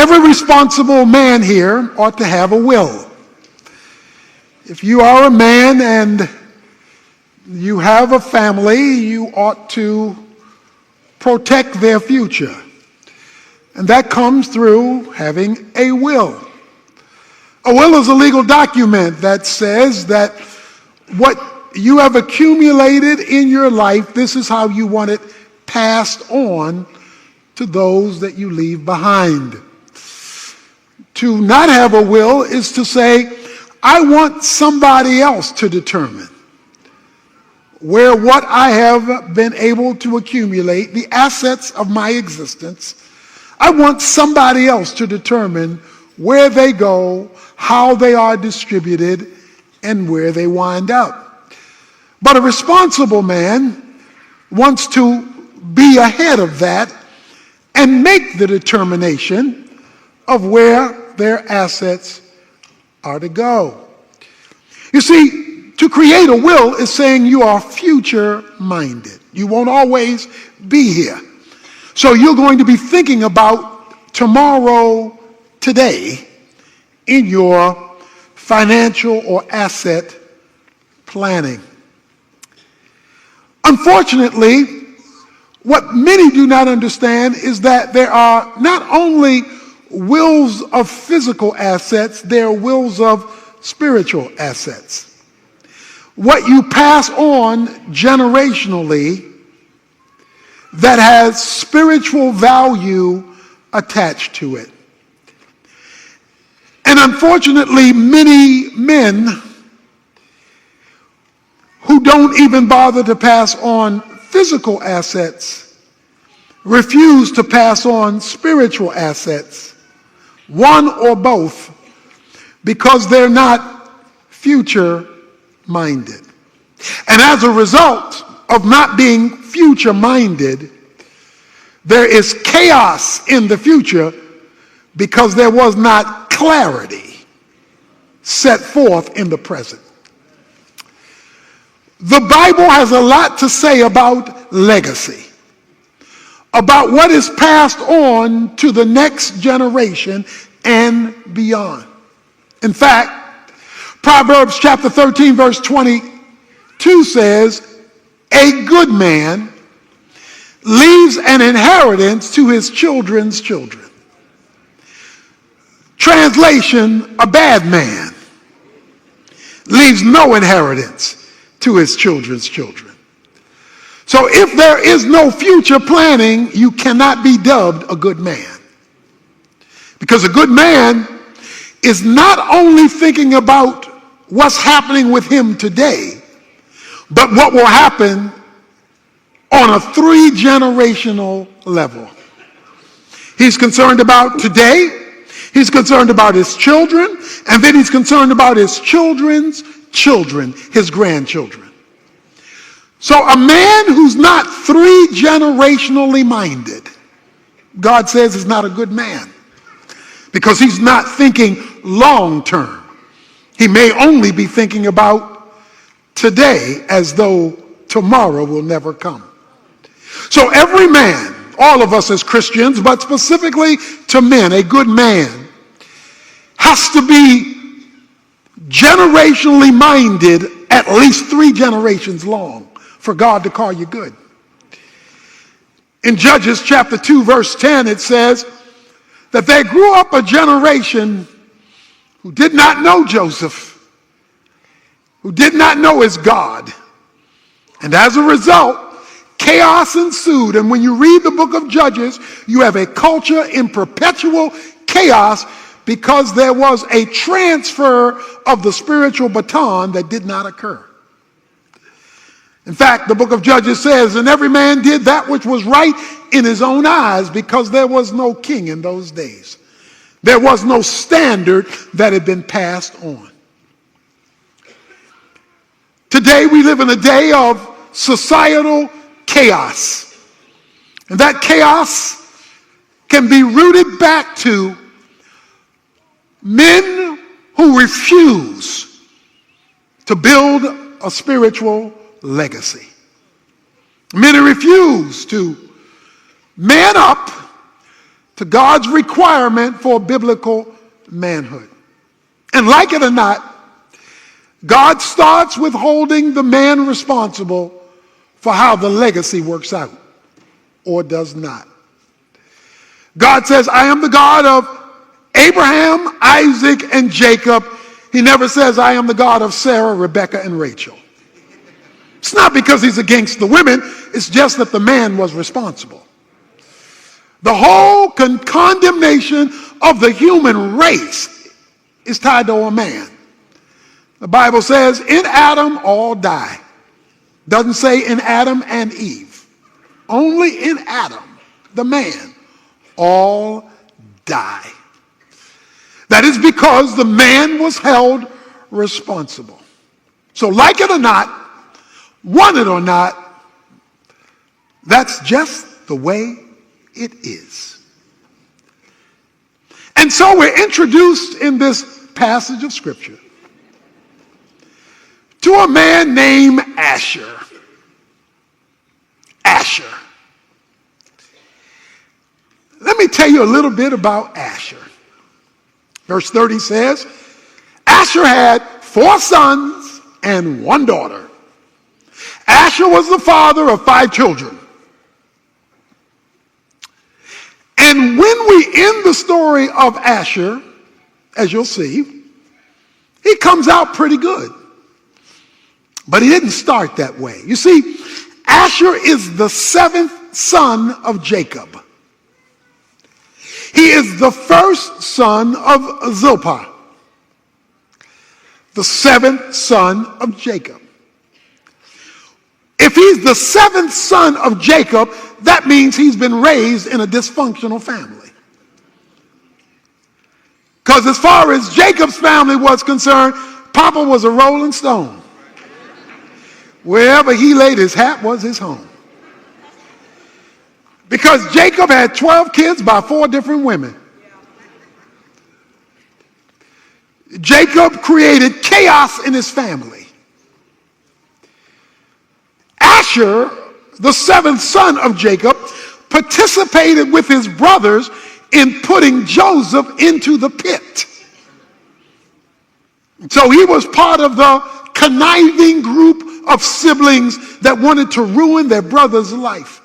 Every responsible man here ought to have a will. If you are a man and you have a family, you ought to protect their future. And that comes through having a will. A will is a legal document that says that what you have accumulated in your life, this is how you want it passed on to those that you leave behind. To not have a will is to say, I want somebody else to determine where what I have been able to accumulate, the assets of my existence, I want somebody else to determine where they go, how they are distributed, and where they wind up. But a responsible man wants to be ahead of that and make the determination of where their assets are to go. You see, to create a will is saying you are future-minded. You won't always be here. So you're going to be thinking about tomorrow, today, in your financial or asset planning. Unfortunately, what many do not understand is that there are not only wills of physical assets, there are wills of spiritual assets. What you pass on generationally that has spiritual value attached to it. And unfortunately, many men who don't even bother to pass on physical assets refuse to pass on spiritual assets, one or both, because they're not future-minded. And as a result of not being future-minded, there is chaos in the future because there was not clarity set forth in the present. The Bible has a lot to say about legacy, about what is passed on to the next generation and beyond. In fact, Proverbs chapter 13, verse 22 says, a good man leaves an inheritance to his children's children. Translation, a bad man leaves no inheritance to his children's children. So if there is no future planning, you cannot be dubbed a good man. Because a good man is not only thinking about what's happening with him today, but what will happen on a 3-generational level. He's concerned about today, he's concerned about his children, and then he's concerned about his children's children, his grandchildren. So a man who's not 3-generationally minded, God says is not a good man, because he's not thinking long term. He may only be thinking about today as though tomorrow will never come. So every man, all of us as Christians, but specifically to men, a good man has to be generationally minded at least 3 generations long for God to call you good. In Judges chapter 2, verse 10, it says that there grew up a generation who did not know Joseph, who did not know his God. And as a result, chaos ensued. And when you read the book of Judges, you have a culture in perpetual chaos because there was a transfer of the spiritual baton that did not occur. In fact, the book of Judges says, and every man did that which was right in his own eyes, because there was no king in those days. There was no standard that had been passed on. Today we live in a day of societal chaos. And that chaos can be rooted back to men who refuse to build a spiritual legacy. Men who refuse to man up to God's requirement for biblical manhood. And like it or not, God starts with holding the man responsible for how the legacy works out or does not. God says, I am the God of Abraham, Isaac, and Jacob. He never says, I am the God of Sarah, Rebecca, and Rachel. It's not because he's against the women. It's just that the man was responsible. The whole condemnation of the human race is tied to a man. The Bible says, in Adam, all die. Doesn't say in Adam and Eve. Only in Adam, the man, all die. That is because the man was held responsible. So like it or not, want it or not, that's just the way it is. And so we're introduced in this passage of Scripture to a man named Asher. Asher. Let me tell you a little bit about Asher. Verse 30 says, Asher had 4 sons and 1 daughter. Asher was the father of 5 children. And when we end the story of Asher, as you'll see, he comes out pretty good. But he didn't start that way. You see, Asher is the 7th son of Jacob. He is the first son of Zilpah, the 7th son of Jacob. If he's the 7th son of Jacob, that means he's been raised in a dysfunctional family. Because as far as Jacob's family was concerned, Papa was a rolling stone. Wherever he laid his hat was his home. Because Jacob had 12 kids by 4 different women. Jacob created chaos in his family. Asher, the 7th son of Jacob, participated with his brothers in putting Joseph into the pit. So he was part of the conniving group of siblings that wanted to ruin their brother's life.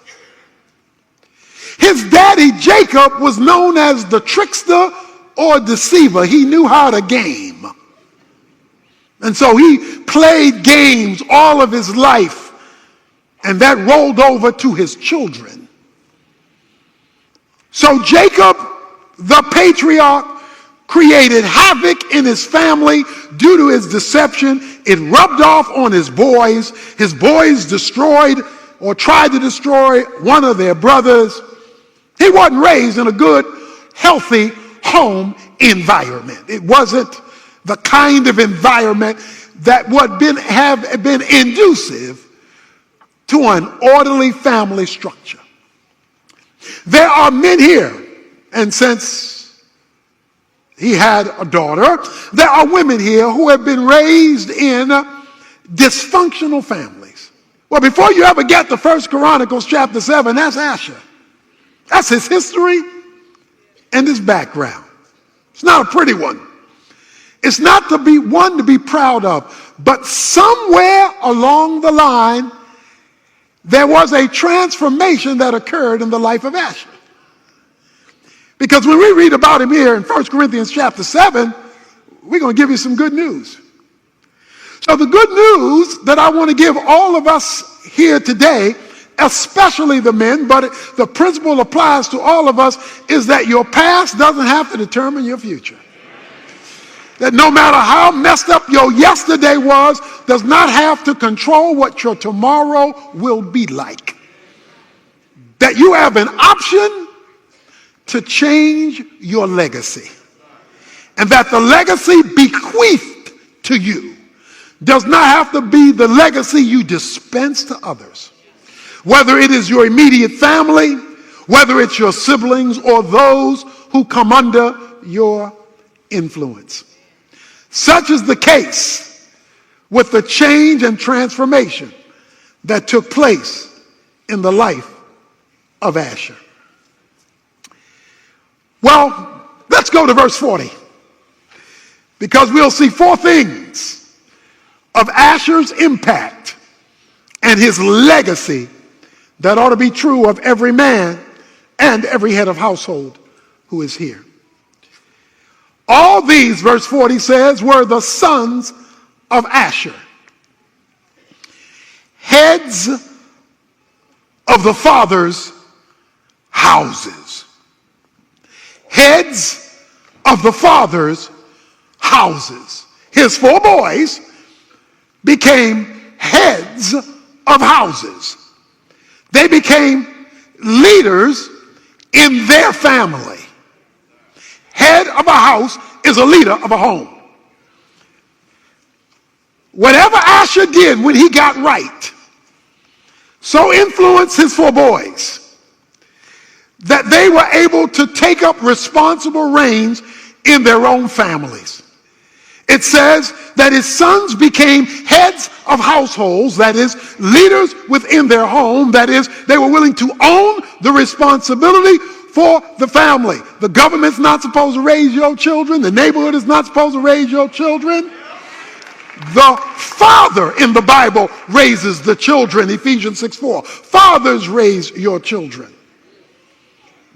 His daddy, Jacob, was known as the trickster or deceiver. He knew how to game. And so he played games all of his life, and that rolled over to his children. So Jacob, the patriarch, created havoc in his family due to his deception. It rubbed off on his boys. His boys destroyed or tried to destroy one of their brothers. He wasn't raised in a good, healthy home environment. It wasn't the kind of environment that would have been inducive to an orderly family structure. There are men here, and since he had a daughter, there are women here who have been raised in dysfunctional families. Well, before you ever get to 1 Chronicles chapter 7, that's Asher. That's his history and his background. It's not a pretty one. It's not to be one to be proud of. But somewhere along the line, there was a transformation that occurred in the life of Asher. Because when we read about him here in 1 Corinthians chapter 7, we're going to give you some good news. So the good news that I want to give all of us here today, especially the men, but the principle applies to all of us, is that your past doesn't have to determine your future. That no matter how messed up your yesterday was, does not have to control what your tomorrow will be like. That you have an option to change your legacy. And that the legacy bequeathed to you does not have to be the legacy you dispense to others. Whether it is your immediate family, whether it's your siblings, or those who come under your influence. Such is the case with the change and transformation that took place in the life of Asher. Well, let's go to verse 40, because we'll see four things of Asher's impact and his legacy that ought to be true of every man and every head of household who is here. All these, verse 40 says, were the sons of Asher, heads of the fathers' houses. Heads of the fathers' houses. His four boys became heads of houses. They became leaders in their family. Head of a house is a leader of a home. Whatever Asher did when he got right, so influenced his four boys that they were able to take up responsible reins in their own families. It says that his sons became heads of households, that is, leaders within their home, that is, they were willing to own the responsibility for the family. The government's not supposed to raise your children. The neighborhood is not supposed to raise your children. The father in the Bible raises the children, Ephesians 6:4. Fathers raise your children.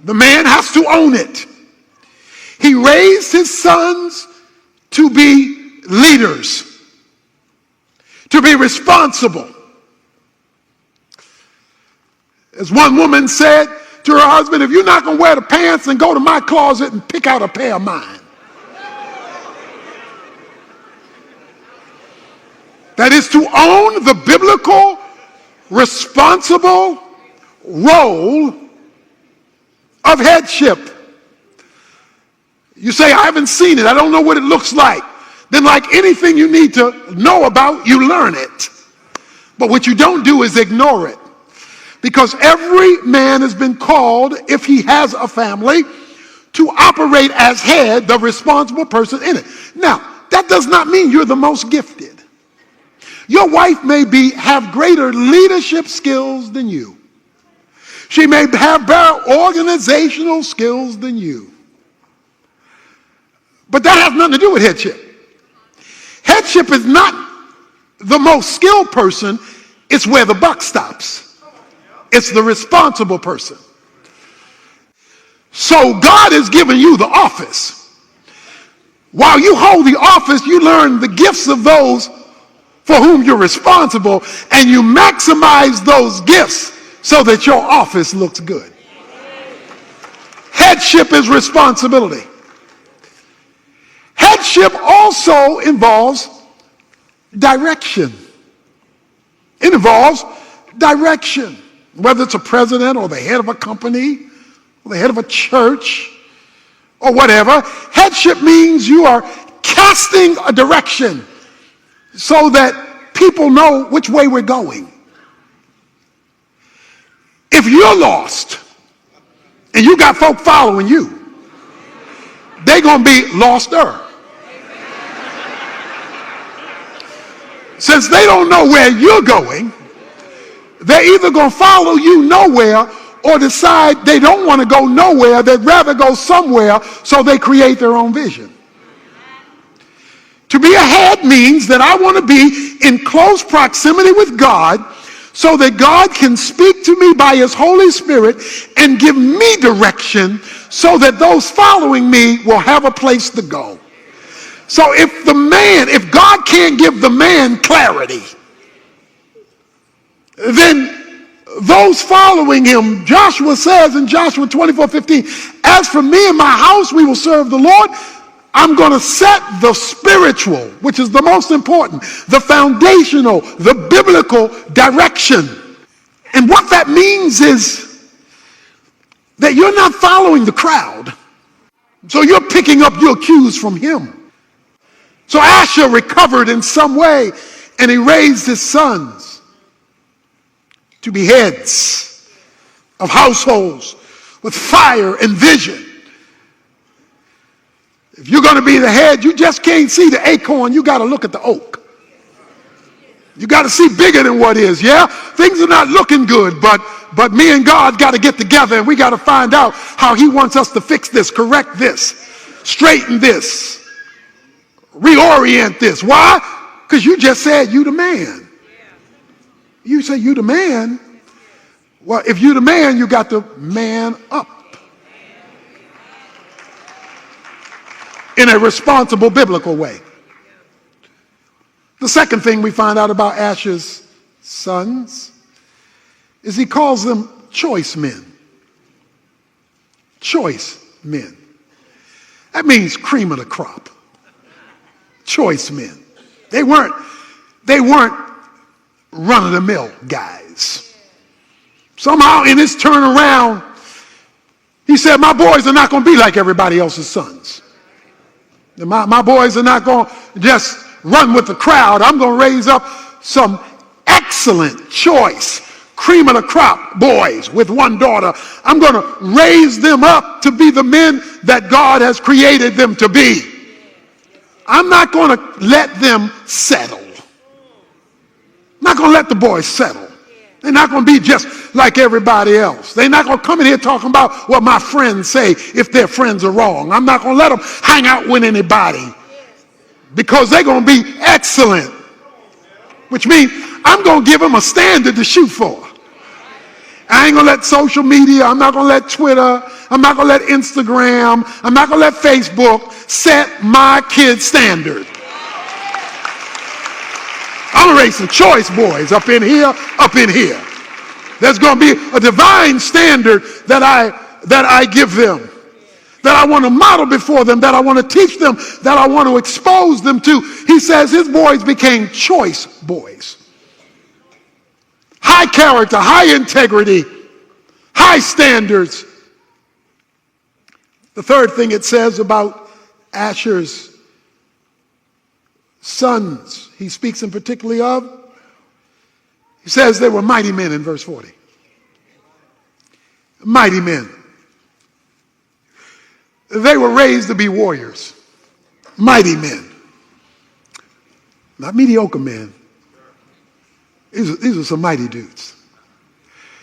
The man has to own it. He raised his sons to be leaders, to be responsible. As one woman said to her husband, if you're not going to wear the pants, then go to my closet and pick out a pair of mine. That is to own the biblical, responsible role of headship. You say, I haven't seen it. I don't know what it looks like. Then like anything you need to know about, you learn it. But what you don't do is ignore it. Because every man has been called, if he has a family, to operate as head, the responsible person in it. Now, that does not mean you're the most gifted. Your wife may have greater leadership skills than you. She may have better organizational skills than you. But that has nothing to do with headship. Headship is not the most skilled person. It's where the buck stops. It's the responsible person. So God has given you the office. While you hold the office, you learn the gifts of those for whom you're responsible, and you maximize those gifts so that your office looks good. Headship is responsibility. Headship also involves direction. It involves direction. Whether it's a president or the head of a company or the head of a church or whatever, headship means you are casting a direction so that people know which way we're going. If you're lost and you got folk following you, they're going to be loster. Since they don't know where you're going, they're either going to follow you nowhere or decide they don't want to go nowhere. They'd rather go somewhere, so they create their own vision. To be a head means that I want to be in close proximity with God so that God can speak to me by his Holy Spirit and give me direction so that those following me will have a place to go. So if God can't give the man clarity, then those following him, Joshua says in Joshua 24:15, as for me and my house, we will serve the Lord. I'm going to set the spiritual, which is the most important, the foundational, the biblical direction. And what that means is that you're not following the crowd. So you're picking up your cues from him. So Asher recovered in some way, and he raised his sons to be heads of households with fire and vision. If you're going to be the head, you just can't see the acorn. You got to look at the oak. You got to see bigger than what is, yeah? Things are not looking good, but but me and God got to get together, and we got to find out how he wants us to fix this, correct this, straighten this, reorient this. Why? Because you just said you the man. You say you the man. Well, if you the man, you got to man up in a responsible biblical way. The second thing we find out about Asher's sons is he calls them choice men. Choice men. That means cream of the crop. Choice men. They weren't run-of-the-mill guys. Somehow in his turnaround, he said, my boys are not going to be like everybody else's sons. My boys are not going to just run with the crowd. I'm going to raise up some excellent, choice, cream of the crop boys with one daughter. I'm going to raise them up to be the men that God has created them to be. I'm not going to let them settle. I'm not going to let the boys settle. They're not going to be just like everybody else. They're not going to come in here talking about what my friends say if their friends are wrong. I'm not going to let them hang out with anybody because they're going to be excellent, which means I'm going to give them a standard to shoot for. I ain't going to let social media, I'm not going to let Twitter, I'm not going to let Instagram, I'm not going to let Facebook set my kids' standard. I'm going to raise some choice boys up in here, up in here. There's going to be a divine standard that I give them, that I want to model before them, that I want to teach them, that I want to expose them to. He says his boys became choice boys. High character, high integrity, high standards. The third thing it says about Asher's sons, he speaks in particularly of, he says they were mighty men in verse 40. Mighty men. They were raised to be warriors. Mighty men. Not mediocre men. These are some mighty dudes.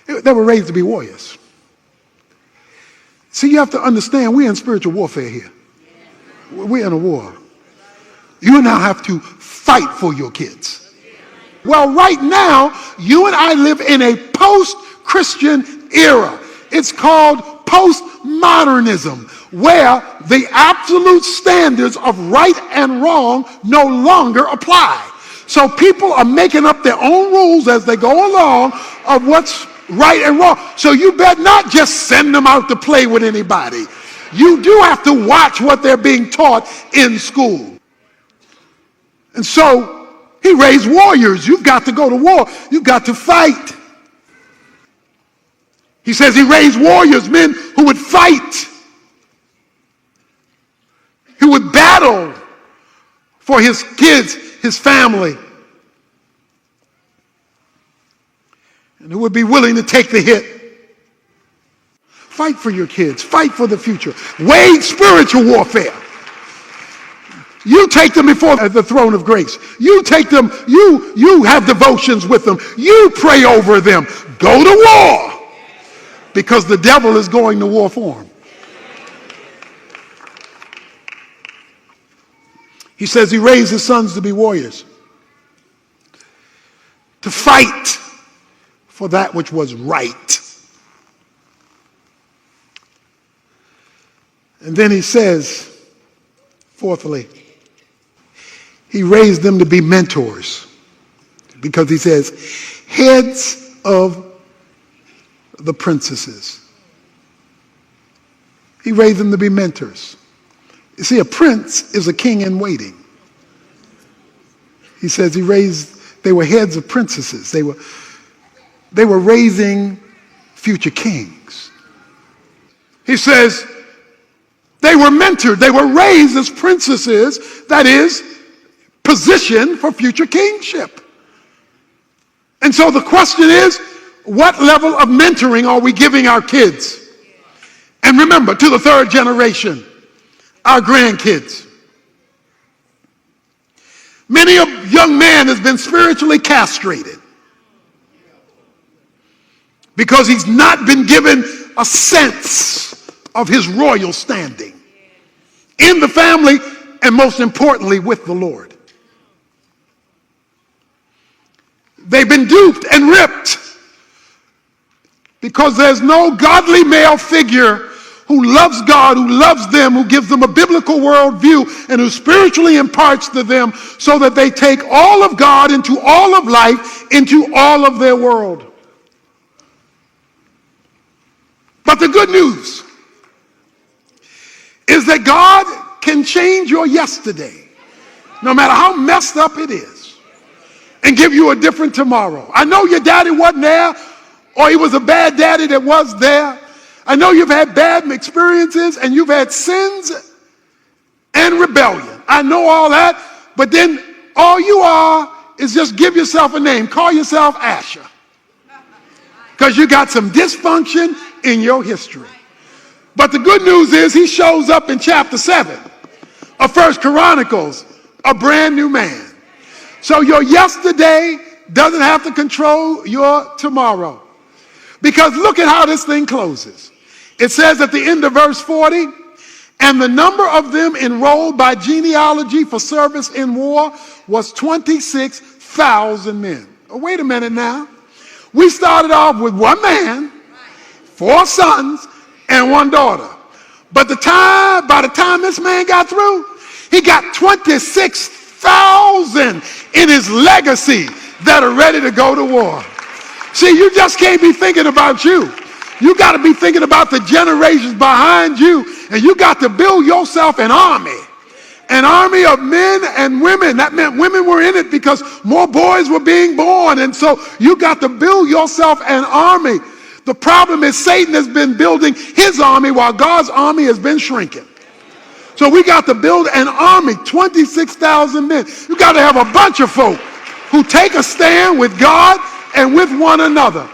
They were raised to be warriors. See, you have to understand, we're in spiritual warfare here. We're in a war. You now have to fight for your kids. Well, right now, you and I live in a post-Christian era. It's called postmodernism, where the absolute standards of right and wrong no longer apply. So people are making up their own rules as they go along of what's right and wrong. So you better not just send them out to play with anybody. You do have to watch what they're being taught in school. And so he raised warriors. You've got to go to war. You've got to fight. He says he raised warriors, men who would fight, who would battle for his kids, his family, and who would be willing to take the hit. Fight for your kids. Fight for the future. Wage spiritual warfare. You take them before the throne of grace. You take them, you have devotions with them. You pray over them. Go to war. Because the devil is going to war for them. He says he raised his sons to be warriors. To fight for that which was right. And then he says, fourthly, he raised them to be mentors, because he says, heads of the princesses. He raised them to be mentors. You see, a prince is a king in waiting. He says they were heads of princesses. They were raising future kings. He says they were mentored. They were raised as princesses, that is, positioned for future kingship. And so the question is, what level of mentoring are we giving our kids? And remember, to the third generation, our grandkids. Many a young man has been spiritually castrated. because he's not been given a sense of his royal standing in the family and most importantly with the Lord. They've been duped and ripped because there's no godly male figure who loves God, who loves them, who gives them a biblical worldview, and who spiritually imparts to them so that they take all of God into all of life, into all of their world. But the good news is that God can change your yesterday, no matter how messed up it is, and give you a different tomorrow. I know your daddy wasn't there, or he was a bad daddy that was there. I know you've had bad experiences and you've had sins and rebellion. I know all that, but then all you are is just give yourself a name. Call yourself Asher, because you got some dysfunction in your history. But the good news is he shows up in chapter 7 of 1 Chronicles, a brand new man. So your yesterday doesn't have to control your tomorrow. Because look at how this thing closes. It says at the end of verse 40, and the number of them enrolled by genealogy for service in war was 26,000 men. Oh, wait a minute now. We started off with one man, 4 sons, and 1 daughter. But by the time this man got through, he got 26,000 in his legacy that are ready to go to war. See, you just can't be thinking about you. You got to be thinking about the generations behind you, and you got to build yourself an army of men and women. That meant women were in it because more boys were being born, and so you got to build yourself an army. The problem is Satan has been building his army while God's army has been shrinking. So we got to build an army, 26,000 men. You got to have a bunch of folk who take a stand with God and with one another.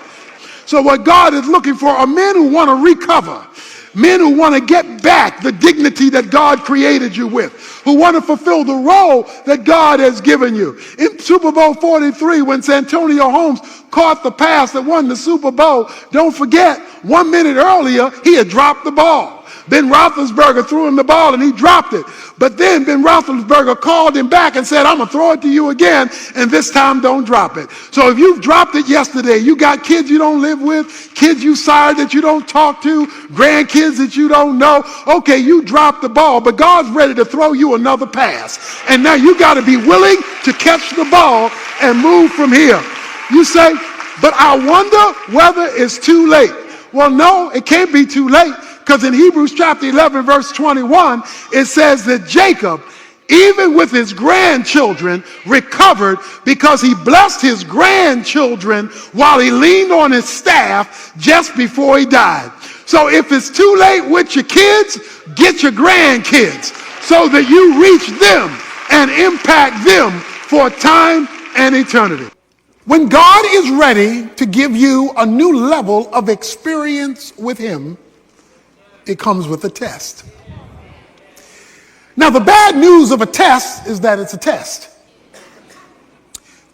So what God is looking for are men who want to recover, men who want to get back the dignity that God created you with, who want to fulfill the role that God has given you. In Super Bowl 43, when Santonio Holmes caught the pass that won the Super Bowl, don't forget, 1 minute earlier, he had dropped the ball. Ben Roethlisberger threw him the ball and he dropped it. But then Ben Roethlisberger called him back and said, I'm going to throw it to you again, and this time don't drop it. So if you've dropped it yesterday, you got kids you don't live with, kids you sired that you don't talk to, grandkids that you don't know. Okay, you dropped the ball, but God's ready to throw you another pass. And now you got to be willing to catch the ball and move from here. You say, but I wonder whether it's too late. Well, no, it can't be too late. Because in Hebrews chapter 11, verse 21, it says that Jacob, even with his grandchildren, recovered because he blessed his grandchildren while he leaned on his staff just before he died. So if it's too late with your kids, get your grandkids so that you reach them and impact them for time and eternity. When God is ready to give you a new level of experience with him, it comes with a test. Now, the bad news of a test is that it's a test.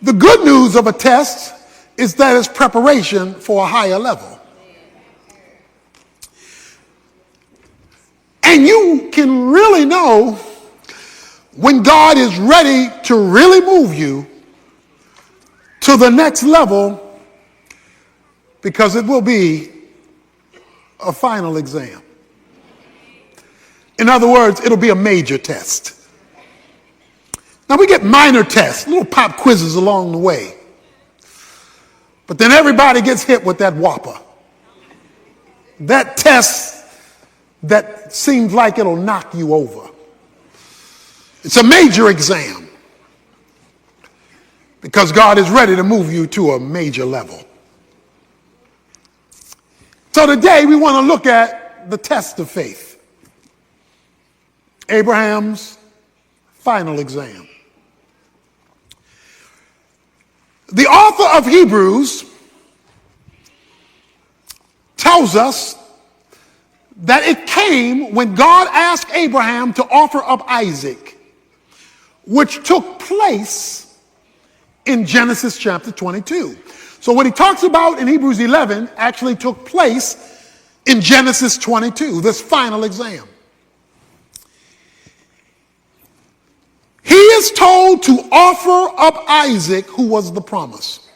The good news of a test is that it's preparation for a higher level. And you can really know when God is ready to really move you to the next level, because it will be a final exam. In other words, it'll be a major test. Now we get minor tests, little pop quizzes along the way. But then everybody gets hit with that whopper. That test that seems like it'll knock you over. It's a major exam because God is ready to move you to a major level. So today we want to look at the test of faith. Abraham's final exam. The author of Hebrews tells us that it came when God asked Abraham to offer up Isaac, which took place in Genesis chapter 22. So what he talks about in Hebrews 11 actually took place in Genesis 22, this final exam. He is told to offer up Isaac, who was the promise.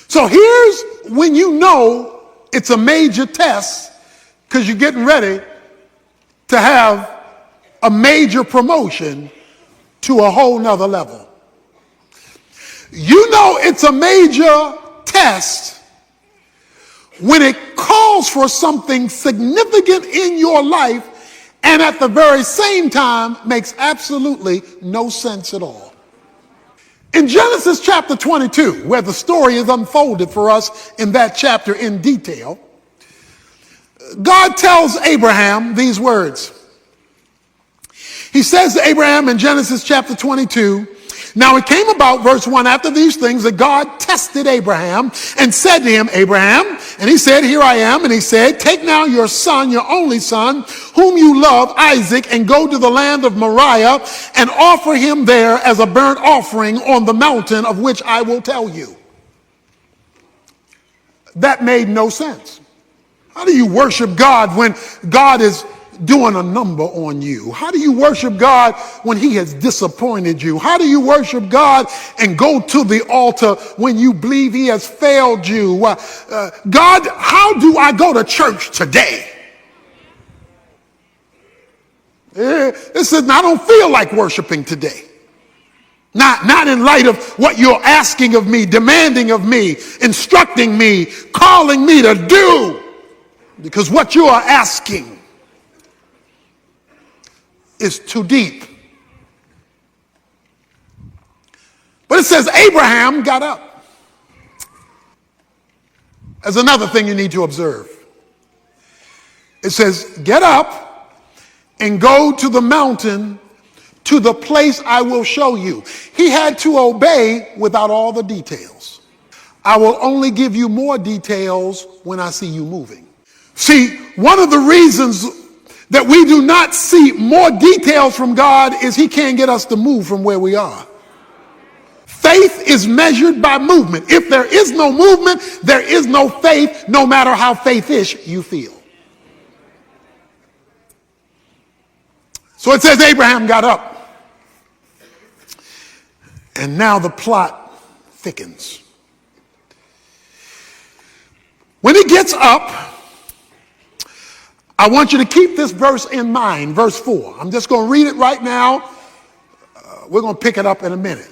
So here's when you know it's a major test, because you're getting ready to have a major promotion to a whole nother level. You know it's a major test when it calls for something significant in your life and at the very same time makes absolutely no sense at all. In Genesis chapter 22, where the story is unfolded for us in that chapter in detail, God tells Abraham these words. He says to Abraham in Genesis chapter 22, now it came about, verse 1, after these things that God tested Abraham and said to him, Abraham, and he said, here I am. And he said, take now your son, your only son, whom you love, Isaac, and go to the land of Moriah and offer him there as a burnt offering on the mountain of which I will tell you. That made no sense. How do you worship God when God is doing a number on you? How do you worship God when he has disappointed you? How do you worship God and go to the altar when you believe he has failed you? God, how do I go to church today? It says, I don't feel like worshiping today. Not in light of what you're asking of me, demanding of me, instructing me, calling me to do. Because what you are asking is too deep. But it says Abraham got up. There's another thing you need to observe. It says, get up and go to the mountain, to the place I will show you. He had to obey without all the details. I will only give you more details when I see you moving. See, one of the reasons that we do not see more details from God is he can't get us to move from where we are. Faith is measured by movement. If there is no movement, there is no faith, no matter how faith-ish you feel. So it says Abraham got up. And now the plot thickens. When he gets up, I want you to keep this verse in mind, verse 4. I'm just going to read it right now. We're going to pick it up in a minute.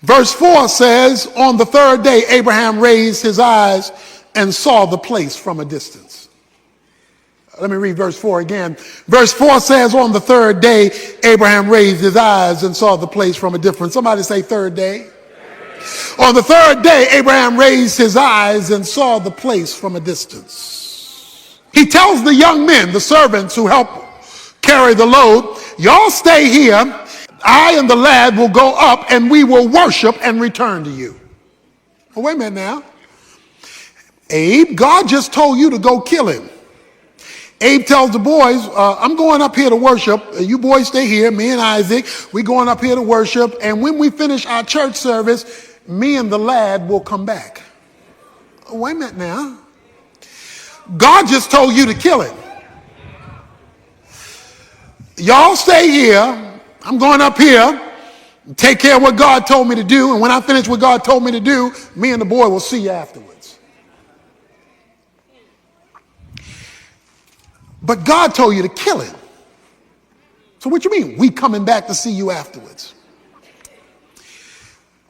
Verse 4 says, on the third day, Abraham raised his eyes and saw the place from a distance. Let me read verse 4 again. Verse 4 says, on the third day, Abraham raised his eyes and saw the place from a distance. Somebody say third day. On the third day, Abraham raised his eyes and saw the place from a distance. He tells the young men, the servants who help carry the load, y'all stay here. I and the lad will go up and we will worship and return to you. Well, wait a minute now. Abe, God just told you to go kill him. Abe tells the boys, I'm going up here to worship. You boys stay here, me and Isaac. We're going up here to worship. And when we finish our church service, me and the lad will come back. Wait a minute now. God just told you to kill him. Y'all stay here. I'm going up here, take care of what God told me to do. And when I finish what God told me to do, me and the boy will see you afterwards. But God told you to kill him. So what you mean? We coming back to see you afterwards.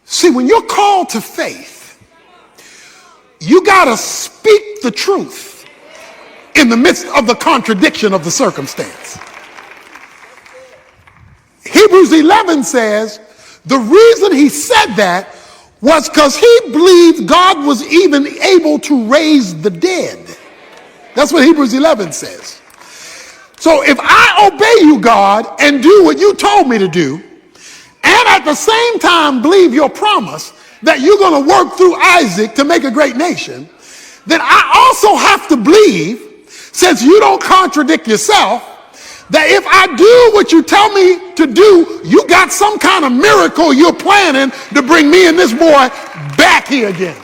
See, when you're called to faith, you got to speak the truth in the midst of the contradiction of the circumstance. Hebrews 11 says the reason he said that was because he believed God was even able to raise the dead. That's what Hebrews 11 says. So if I obey you, God, and do what you told me to do, and at the same time believe your promise that you're going to work through Isaac to make a great nation, then I also have to believe, since you don't contradict yourself, that if I do what you tell me to do, you got some kind of miracle you're planning to bring me and this boy back here again.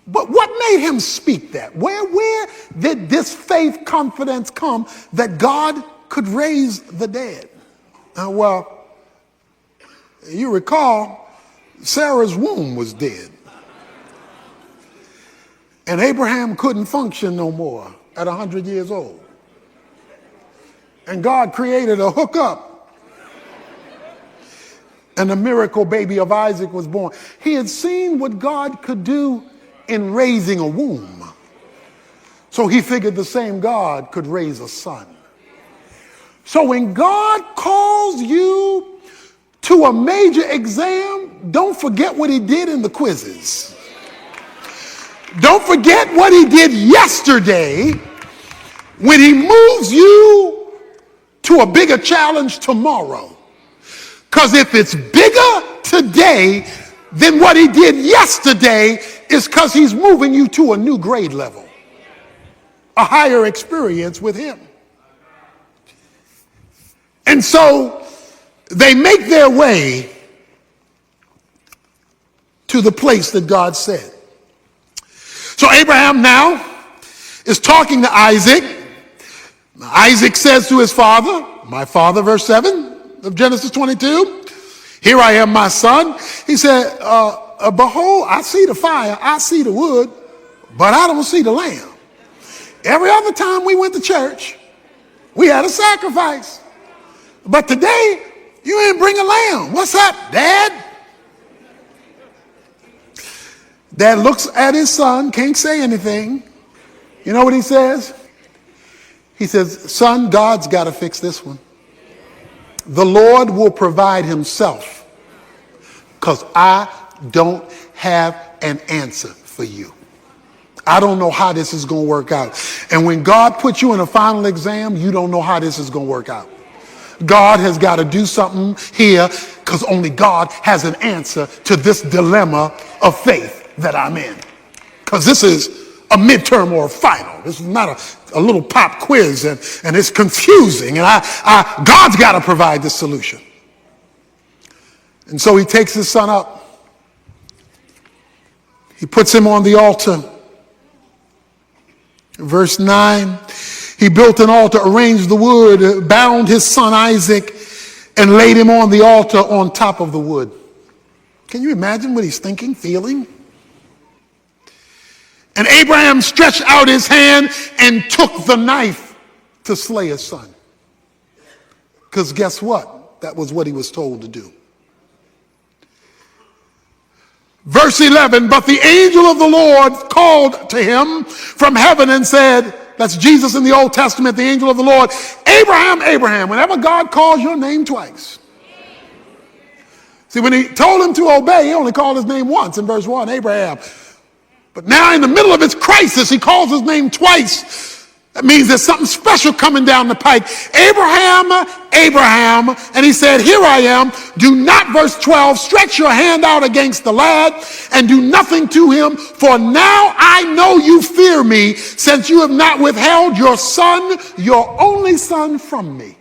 But what made him speak that? Where did this faith confidence come that God could raise the dead? Well, you recall, Sarah's womb was dead. And Abraham couldn't function no more at 100 years old. And God created a hookup. And the miracle baby of Isaac was born. He had seen what God could do in raising a womb. So he figured the same God could raise a son. So when God calls you to a major exam, don't forget what he did in the quizzes. Don't forget what he did yesterday when he moves you to a bigger challenge tomorrow. Because if it's bigger today than what he did yesterday, is because he's moving you to a new grade level, a higher experience with him. And so they make their way to the place that God said. So Abraham now is talking to Isaac. Isaac says to his father, my father, verse 7 of Genesis 22, here I am, my son. He said, behold, I see the fire, I see the wood, but I don't see the lamb. Every other time we went to church, we had a sacrifice. But today, you ain't bring a lamb. What's up, Dad? Dad looks at his son, can't say anything. You know what he says? He says, son, God's got to fix this one. The Lord will provide himself, because I don't have an answer for you. I don't know how this is going to work out. And when God puts you in a final exam, you don't know how this is going to work out. God has got to do something here, because only God has an answer to this dilemma of faith that I'm in. Because this is a midterm or a final. This is not a little pop quiz, and it's confusing. And God's got to provide the solution. And so he takes his son up. He puts him on the altar. Verse 9, he built an altar, arranged the wood, bound his son Isaac, and laid him on the altar on top of the wood. Can you imagine what he's thinking, feeling? And Abraham stretched out his hand and took the knife to slay his son. Because guess what? That was what he was told to do. Verse 11, but the angel of the Lord called to him from heaven and said, that's Jesus in the Old Testament, the angel of the Lord, Abraham, Abraham. Whenever God calls your name twice. See, when he told him to obey, he only called his name once in verse 1, Abraham. But now in the middle of his crisis, he calls his name twice. That means there's something special coming down the pike. Abraham, Abraham. And he said, here I am. Do not, verse 12, stretch your hand out against the lad and do nothing to him. For now I know you fear me, since you have not withheld your son, your only son, from me.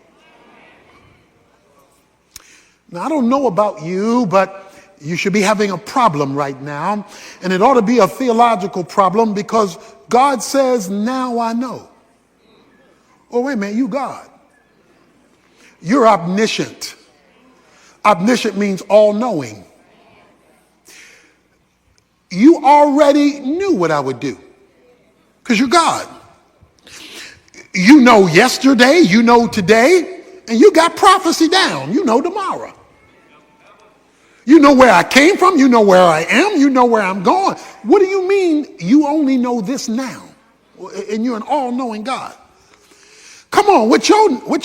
Now, I don't know about you, but you should be having a problem right now. And it ought to be a theological problem, because God says, now I know. Oh, wait a minute, you God. You're omniscient. Omniscient means all-knowing. You already knew what I would do, because you're God. You know yesterday, you know today, and you got prophecy down. You know tomorrow. You know where I came from, you know where I am, you know where I'm going. What do you mean you only know this now? And you're an all-knowing God. Come on, with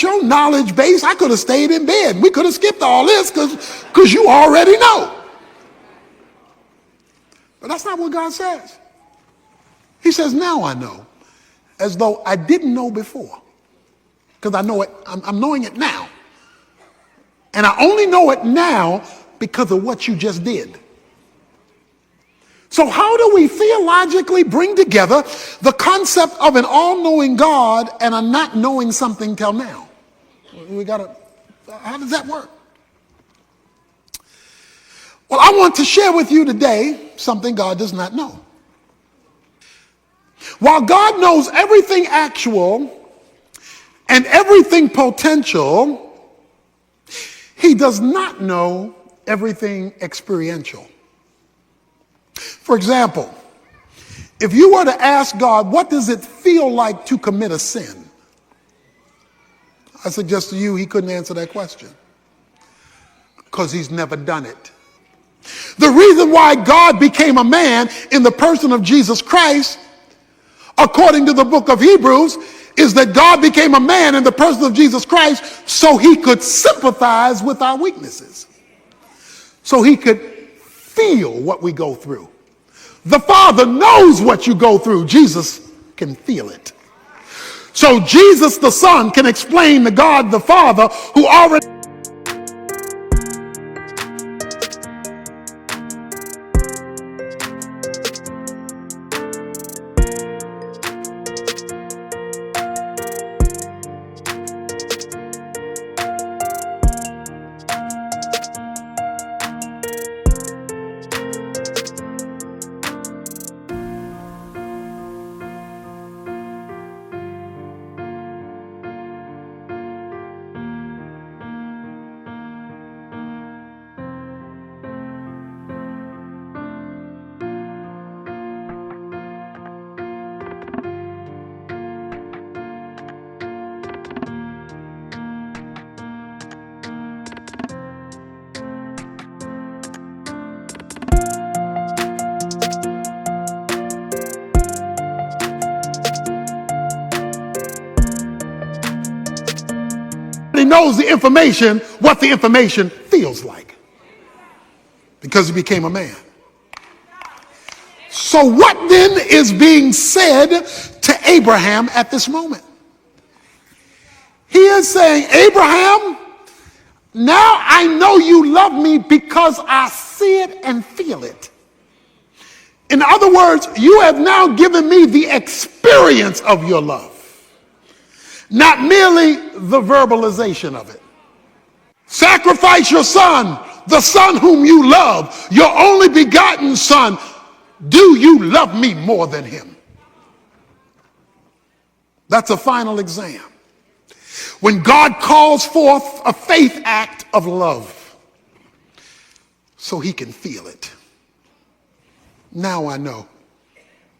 your knowledge base, I could have stayed in bed. We could have skipped all this because you already know. But that's not what God says. He says, now I know, as though I didn't know before. Because I know it, I'm knowing it now. And I only know it now because of what you just did. So how do we theologically bring together the concept of an all-knowing God and a not knowing something till now? How does that work? Well, I want to share with you today something God does not know. While God knows everything actual and everything potential, he does not know everything experiential. For example, if you were to ask God, what does it feel like to commit a sin? I suggest to you he couldn't answer that question because he's never done it. The reason why God became a man in the person of Jesus Christ, according to the book of Hebrews, is that God became a man in the person of Jesus Christ so he could sympathize with our weaknesses, so he could feel what we go through. The Father knows what you go through. Jesus can feel it. So Jesus the Son can explain to God the Father, who already knows the information, what the information feels like, because he became a man. So what then is being said to Abraham at this moment? He is saying, Abraham, now I know you love me because I see it and feel it. In other words, you have now given me the experience of your love, not merely the verbalization of it. Sacrifice your son, the son whom you love, your only begotten son. Do you love me more than him? That's a final exam. When God calls forth a faith act of love so he can feel it. Now I know.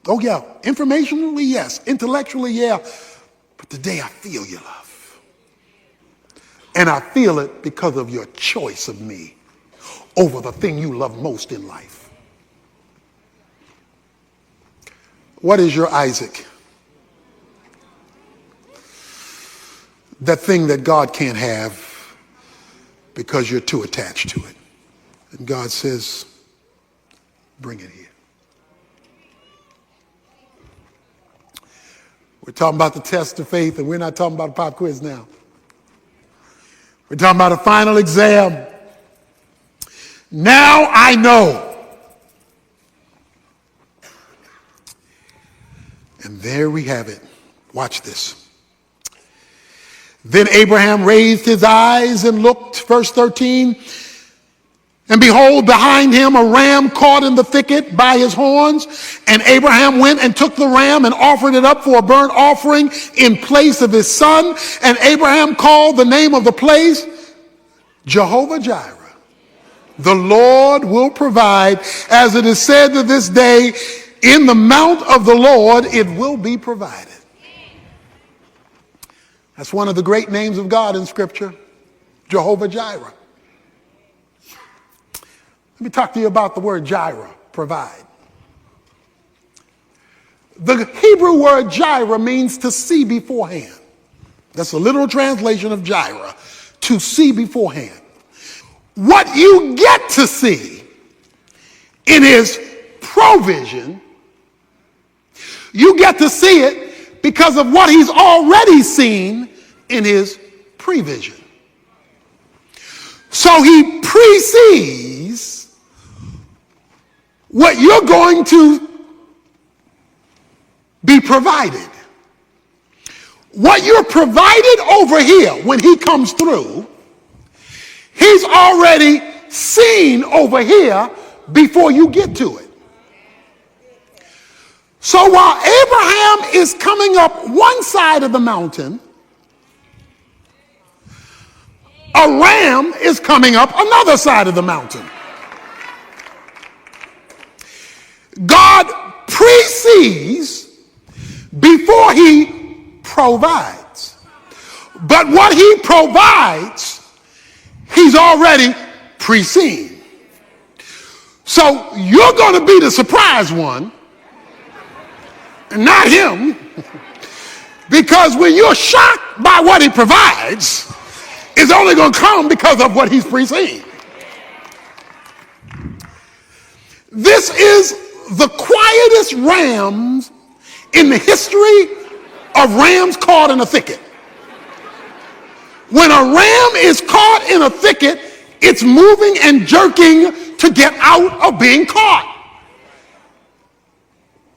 Oh yeah, informationally, yes. Intellectually, yeah. But today I feel your love. And I feel it because of your choice of me over the thing you love most in life. What is your Isaac? That thing that God can't have because you're too attached to it. And God says, bring it here. We're talking about the test of faith, and we're not talking about a pop quiz now. We're talking about a final exam. Now I know. And there we have it. Watch this. Then Abraham raised his eyes and looked, verse 13, and behold, behind him a ram caught in the thicket by his horns. And Abraham went and took the ram and offered it up for a burnt offering in place of his son. And Abraham called the name of the place Jehovah Jireh. The Lord will provide, as it is said to this day, in the mount of the Lord it will be provided. That's one of the great names of God in Scripture, Jehovah Jireh. Let me talk to you about the word Jireh, provide. The Hebrew word Jireh means to see beforehand. That's a literal translation of Jireh, to see beforehand. What you get to see in his provision, you get to see it because of what he's already seen in his prevision. So he precedes what you're going to be provided. What you're provided over here when he comes through, he's already seen over here before you get to it. So while Abraham is coming up one side of the mountain, a ram is coming up another side of the mountain. God precedes before he provides. But what he provides, he's already preceded. So you're going to be the surprise one, not him, because when you're shocked by what he provides, it's only going to come because of what he's preceded. This is the quietest rams in the history of rams caught in a thicket. When a ram is caught in a thicket, it's moving and jerking to get out of being caught.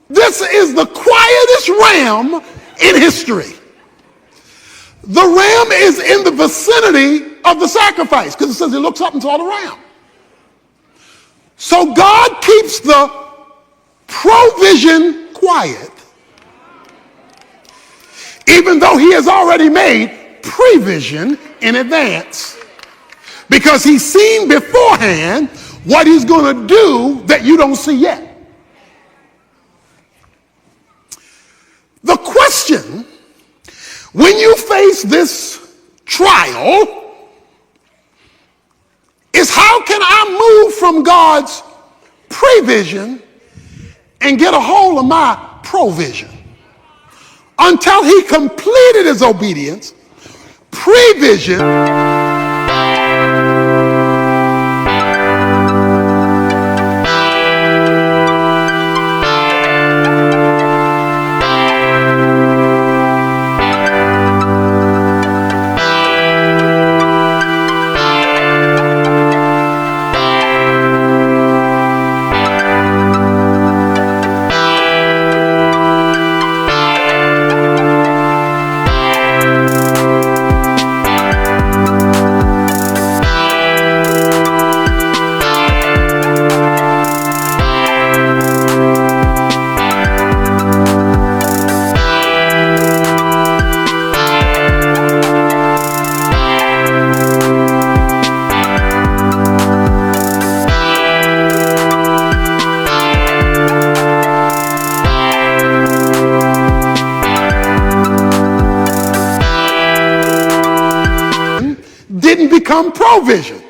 This is the quietest ram in history. The ram is in the vicinity of the sacrifice because it says he looks up and saw the ram. So God keeps the provision quiet, even though he has already made prevision in advance, because he's seen beforehand what he's going to do that you don't see yet. The question, when you face this trial, is how can I move from God's prevision and get a hold of my provision? Until he completed his obedience, prevision. Didn't become provision.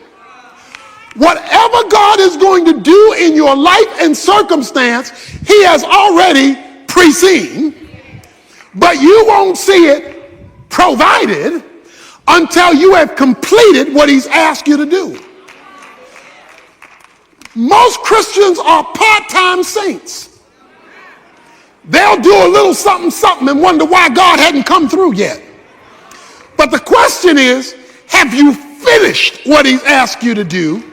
Whatever God is going to do in your life and circumstance, he has already preceded, but you won't see it provided until you have completed what he's asked you to do. Most Christians are part-time saints. They'll do a little something, something and wonder why God hadn't come through yet. But the question is, have you finished what he's asked you to do?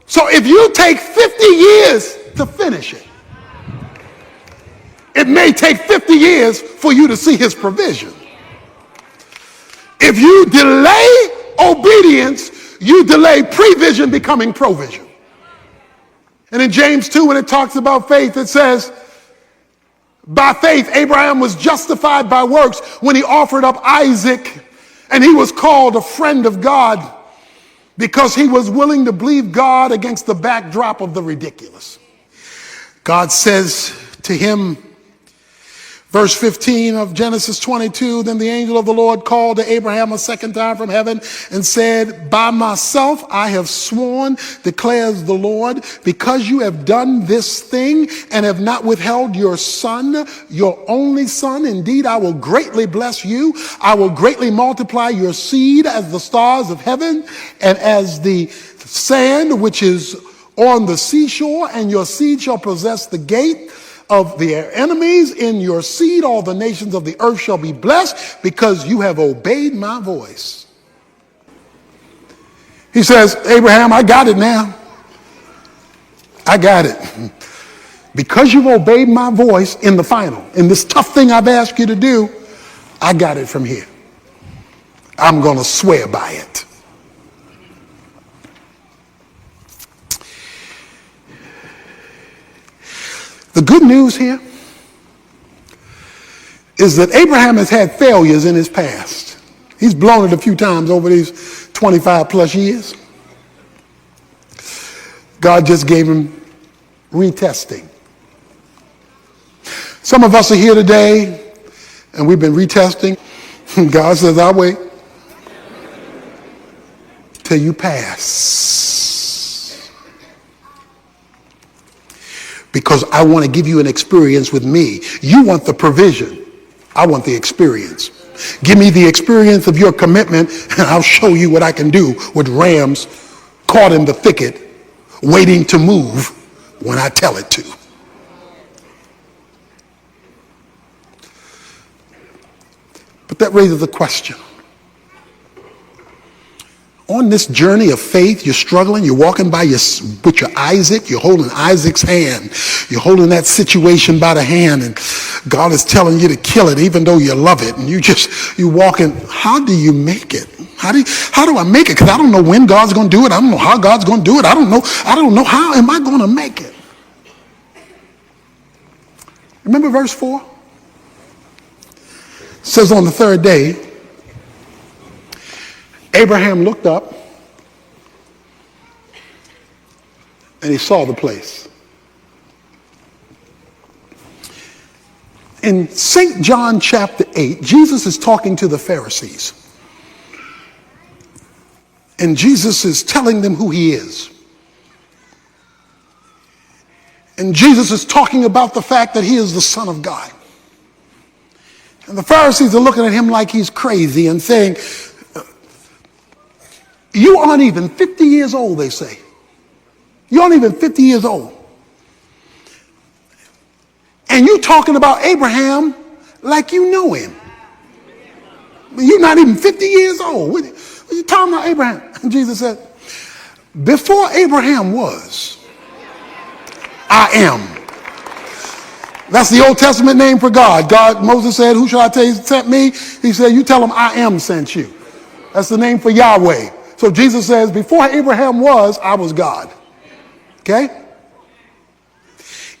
So if you take 50 years to finish it, it may take 50 years for you to see his provision. If you delay obedience, you delay prevision becoming provision. And in James 2, when it talks about faith, it says, by faith, Abraham was justified by works when he offered up Isaac. And he was called a friend of God because he was willing to believe God against the backdrop of the ridiculous. God says to him, verse 15 of Genesis 22, then the angel of the Lord called to Abraham a second time from heaven and said, by myself I have sworn, declares the Lord, because you have done this thing and have not withheld your son, your only son. Indeed, I will greatly bless you. I will greatly multiply your seed as the stars of heaven and as the sand which is on the seashore, and your seed shall possess the gate of their enemies. In your seed all the nations of the earth shall be blessed, because you have obeyed my voice. He says, Abraham, I got it now. I got it. Because you've obeyed my voice in the final, in this tough thing I've asked you to do, I got it from here. I'm going to swear by it. good news here is that Abraham has had failures in his past. He's blown it a few times over these 25 plus years. God just gave him retesting. Some of us are here today and we've been retesting. God says, I'll wait till you pass. Because I want to give you an experience with me. You want the provision. I want the experience. Give me the experience of your commitment and I'll show you what I can do with rams caught in the thicket, waiting to move when I tell it to. But that raises a question. On this journey of faith, you're struggling, you're walking with your Isaac, you're holding Isaac's hand. You're holding that situation by the hand and God is telling you to kill it even though you love it. And you walking, how do you make it? How do I make it? Because I don't know when God's going to do it. I don't know how God's going to do it. I don't know how am I going to make it? Remember verse 4? It says on the third day, Abraham looked up and he saw the place. In St. John chapter 8, Jesus is talking to the Pharisees. And Jesus is telling them who he is. And Jesus is talking about the fact that he is the Son of God. And the Pharisees are looking at him like he's crazy and saying, you aren't even 50 years old, they say. You aren't even 50 years old. And you're talking about Abraham like you know him. You're not even 50 years old. What are you talking about Abraham? And Jesus said, before Abraham was, I am. That's the Old Testament name for God. Moses said, who shall I tell you sent me? He said, you tell him I am sent you. That's the name for Yahweh. So Jesus says, before Abraham was, I was God. Okay?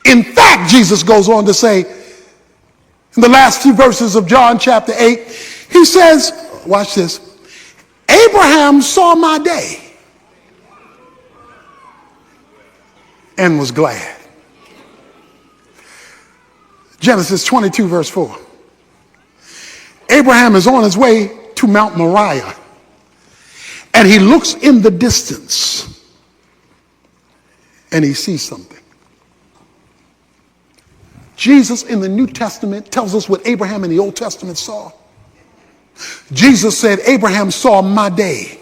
In fact, Jesus goes on to say, in the last few verses of John chapter 8, he says, watch this, Abraham saw my day and was glad. Genesis 22 verse 4. Abraham is on his way to Mount Moriah. And he looks in the distance and he sees something. Jesus in the New Testament tells us what Abraham in the Old Testament saw. Jesus said, Abraham saw my day.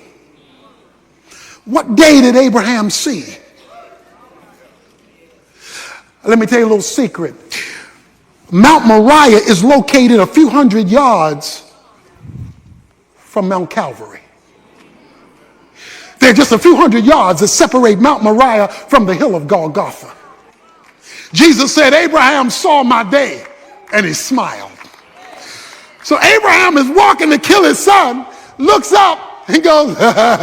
What day did Abraham see? Let me tell you a little secret. Mount Moriah is located a few hundred yards from Mount Calvary. There are just a few hundred yards that separate Mount Moriah from the hill of Golgotha. Jesus said, Abraham saw my day, and he smiled. So Abraham is walking to kill his son, looks up and goes, yeah.